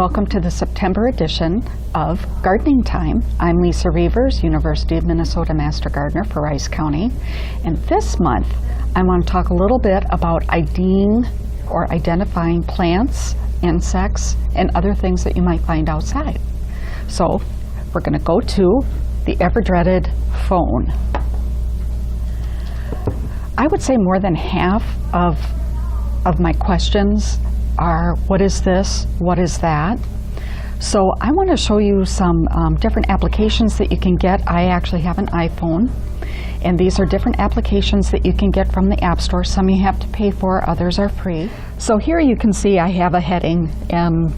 welcome to the September edition of Gardening Time. I'm Lisa Reavers, University of Minnesota Master Gardener for Rice County. And this month, I want to talk a little bit about IDing or identifying plants, insects, and other things that you might find outside. So we're going to go to the ever-dreaded phone. I would say more than half of my questions are, what is this? What is that? So I want to show you some different applications that you can get. I actually have an iPhone, and these are different applications that you can get from the App Store. Some you have to pay for, others are free. So here you can see I have a heading, and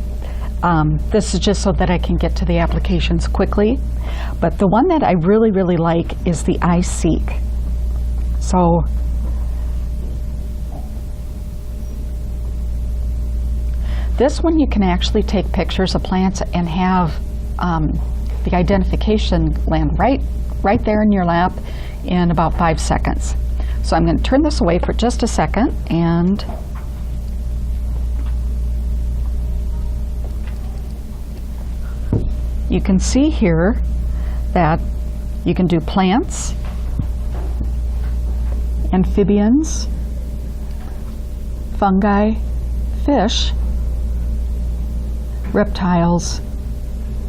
this is just so that I can get to the applications quickly. But the one that I really like is the iSeek. So this one you can actually take pictures of plants and have the identification land right there in your lap in about 5 seconds. So I'm going to turn this away for just a second, and you can see here that you can do plants, amphibians, fungi, fish, reptiles,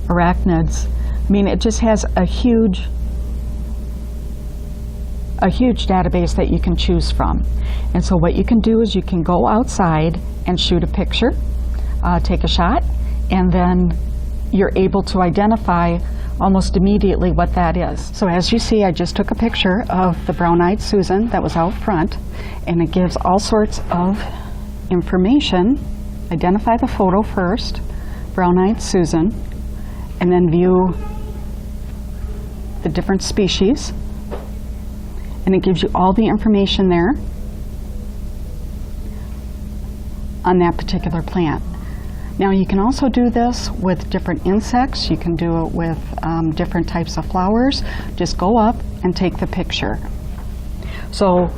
arachnids. I mean, it just has a huge database that you can choose from. And so what you can do is you can go outside and shoot a picture, take a shot, and then you're able to identify almost immediately what that is. So as you see, I just took a picture of the brown-eyed Susan that was out front, and it gives all sorts of information. Identify the photo first, brown-eyed Susan, and then view the different species, and it gives you all the information there on that particular plant. Now you can also do this with different insects. You can do it with different types of flowers. Just go up and take the picture. So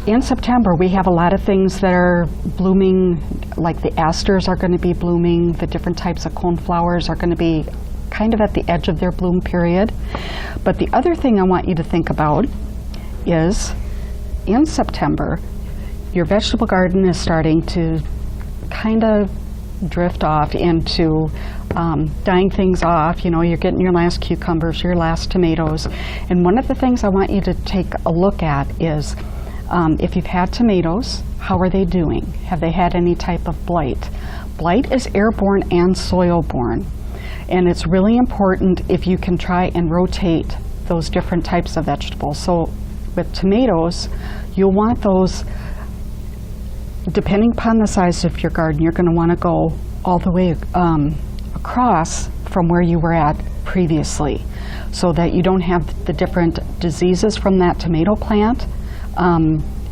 in September, we have a lot of things that are blooming, like the asters are going to be blooming. The different types of coneflowers are going to be kind of at the edge of their bloom period. But the other thing I want you to think about is in September, your vegetable garden is starting to kind of drift off into dying things off. You know, you're getting your last cucumbers, your last tomatoes. And one of the things I want you to take a look at is if you've had tomatoes, how are they doing? Have they had any type of blight? Blight is airborne and soil-borne. And it's really important if you can try and rotate those different types of vegetables. So with tomatoes, you'll want those, depending upon the size of your garden, you're going to want to go all the way across from where you were at previously, so that you don't have the different diseases from that tomato plant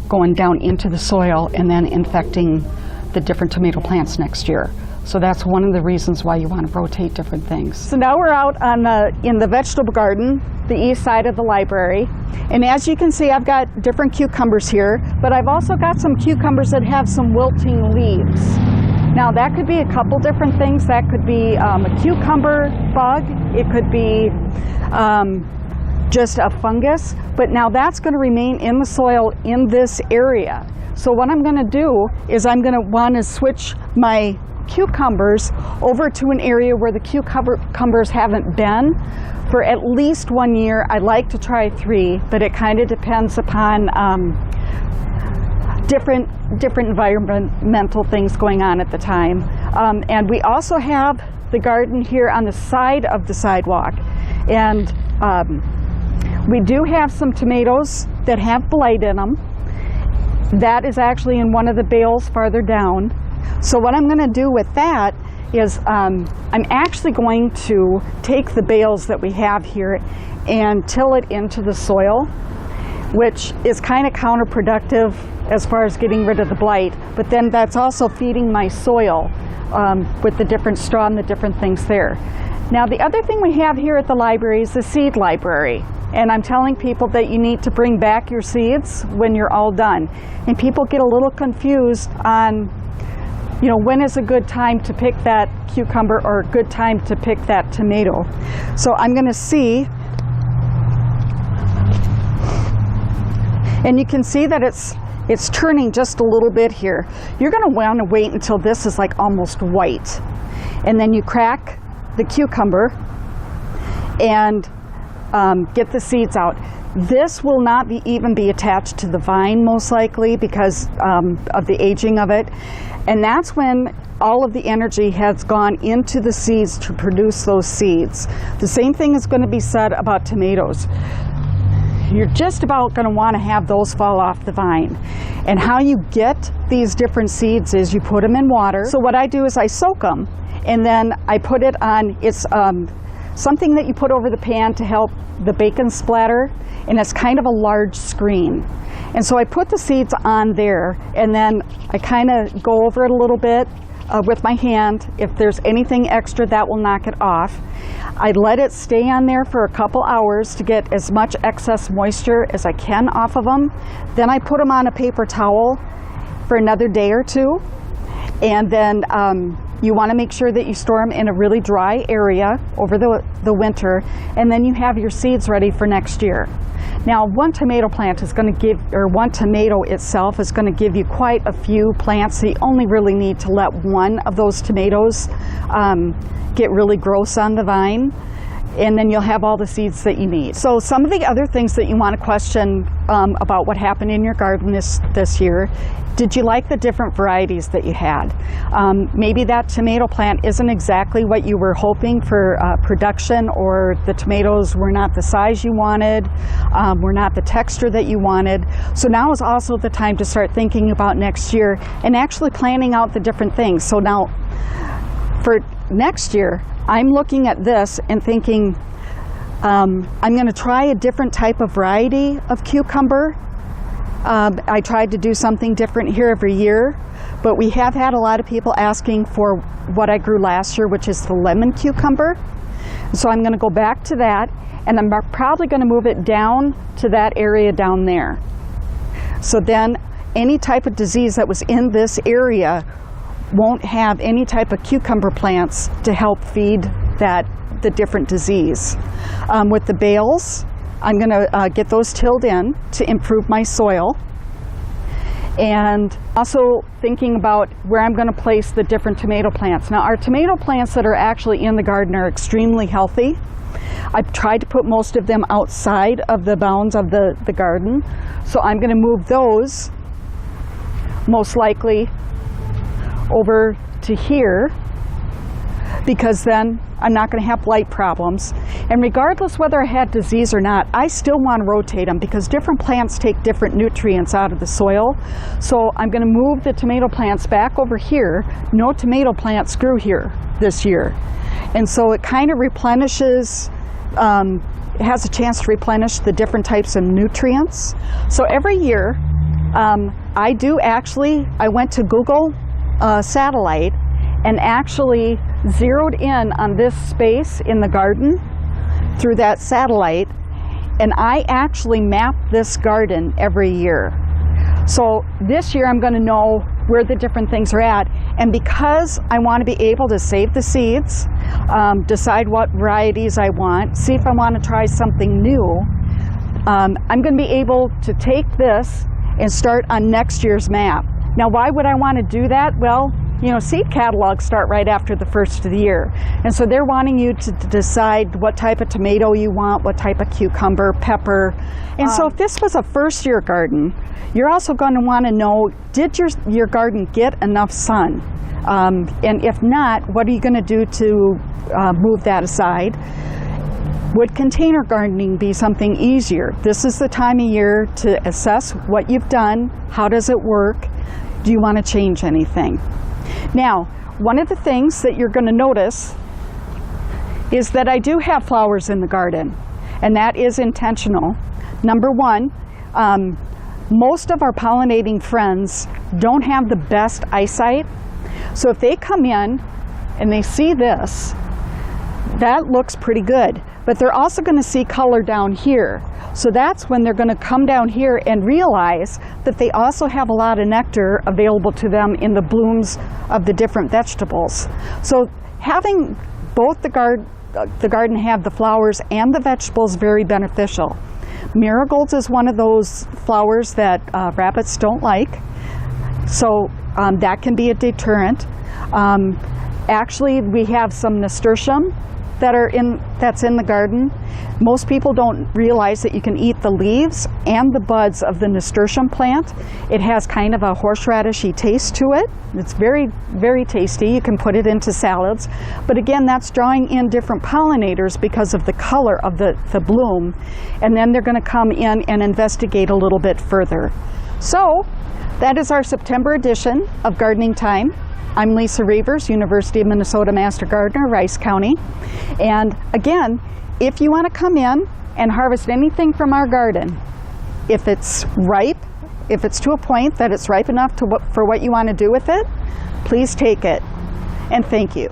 going down into the soil and then infecting the different tomato plants next year. So that's one of the reasons why you want to rotate different things. So now we're out on in the vegetable garden, the east side of the library. And as you can see, I've got different cucumbers here, but I've also got some cucumbers that have some wilting leaves. Now that could be a couple different things. That could be a cucumber bug. It could be just a fungus, but now that's going to remain in the soil in this area. So what I'm going to do is I'm going to want to switch my cucumbers over to an area where the cucumbers haven't been for at least 1 year. I like to try 3, but it kind of depends upon different environmental things going on at the time. And we also have the garden here on the side of the sidewalk, and we do have some tomatoes that have blight in them. That is actually in one of the bales farther down. So what I'm going to do with that is I'm actually going to take the bales that we have here and till it into the soil, which is kind of counterproductive as far as getting rid of the blight, but then that's also feeding my soil with the different straw and the different things there. Now the other thing we have here at the library is the seed library. And I'm telling people that you need to bring back your seeds when you're all done. And people get a little confused on you know, when is a good time to pick that cucumber or a good time to pick that tomato. So I'm going to see, and you can see that it's turning just a little bit here. You're going to want to wait until this is like almost white, and then you crack the cucumber and get the seeds out. This will not even be attached to the vine most likely because of the aging of it, and that's when all of the energy has gone into the seeds to produce those seeds. The same thing is going to be said about tomatoes. You're just about going to want to have those fall off the vine. And how you get these different seeds is you put them in water. So what I do is I soak them, and then I put it on, it's something that you put over the pan to help the bacon splatter, and it's kind of a large screen. And so I put the seeds on there, and then I kind of go over it a little bit with my hand. If there's anything extra, that will knock it off. I let it stay on there for a couple hours to get as much excess moisture as I can off of them. Then I put them on a paper towel for another day or two, and then you want to make sure that you store them in a really dry area over the winter, and then you have your seeds ready for next year. Now, one tomato plant is going to give, or one tomato itself is going to give you quite a few plants, so you only really need to let one of those tomatoes get really gross on the vine, and then you'll have all the seeds that you need. So some of the other things that you want to question about what happened in your garden this year: did you like the different varieties that you had? Maybe that tomato plant isn't exactly what you were hoping for production, or the tomatoes were not the size you wanted, were not the texture that you wanted. So now is also the time to start thinking about next year and actually planning out the different things. So now for next year, I'm looking at this and thinking, I'm going to try a different type of variety of cucumber. I tried to do something different here every year, but we have had a lot of people asking for what I grew last year, which is the lemon cucumber. So I'm going to go back to that, and I'm probably going to move it down to that area down there. So then any type of disease that was in this area won't have any type of cucumber plants to help feed the different disease. With the bales, I'm going to get those tilled in to improve my soil, and also thinking about where I'm going to place the different tomato plants. Now, our tomato plants that are actually in the garden are extremely healthy. I've tried to put most of them outside of the bounds of the garden, so I'm going to move those most likely over to here, because then I'm not going to have blight problems. And regardless whether I had disease or not, I still want to rotate them because different plants take different nutrients out of the soil. So I'm going to move the tomato plants back over here. No tomato plants grew here this year. And so it kind of replenishes, has a chance to replenish the different types of nutrients. So every year, I went to Google satellite and actually zeroed in on this space in the garden through that satellite, and I actually mapped this garden every year. So this year I'm going to know where the different things are at, and because I want to be able to save the seeds, decide what varieties I want, see if I want to try something new, I'm going to be able to take this and start on next year's map. Now, why would I want to do that? Well, you know, seed catalogs start right after the first of the year. And so they're wanting you to decide what type of tomato you want, what type of cucumber, pepper. And so if this was a first-year garden, you're also going to want to know, did your garden get enough sun? And if not, what are you going to do to move that aside? Would container gardening be something easier? This is the time of year to assess what you've done, how does it work, do you want to change anything? Now, one of the things that you're going to notice is that I do have flowers in the garden, and that is intentional. Number one, most of our pollinating friends don't have the best eyesight, so if they come in and they see this, that looks pretty good. but they're also going to see color down here. So that's when they're going to come down here and realize that they also have a lot of nectar available to them in the blooms of the different vegetables. So having both the garden have the flowers and the vegetables is very beneficial. Marigolds is one of those flowers that rabbits don't like, so that can be a deterrent. Actually, we have some nasturtium that's in the garden. Most people don't realize that you can eat the leaves and the buds of the nasturtium plant. It has kind of a horseradishy taste to it. It's very, very tasty. You can put it into salads. But again, that's drawing in different pollinators because of the color of the bloom. And then they're going to come in and investigate a little bit further. So that is our September edition of Gardening Thyme. I'm Lisa Reavers, University of Minnesota Master Gardener, Rice County. And again, if you want to come in and harvest anything from our garden, if it's ripe, if it's to a point that it's ripe enough for what you want to do with it, please take it. And thank you.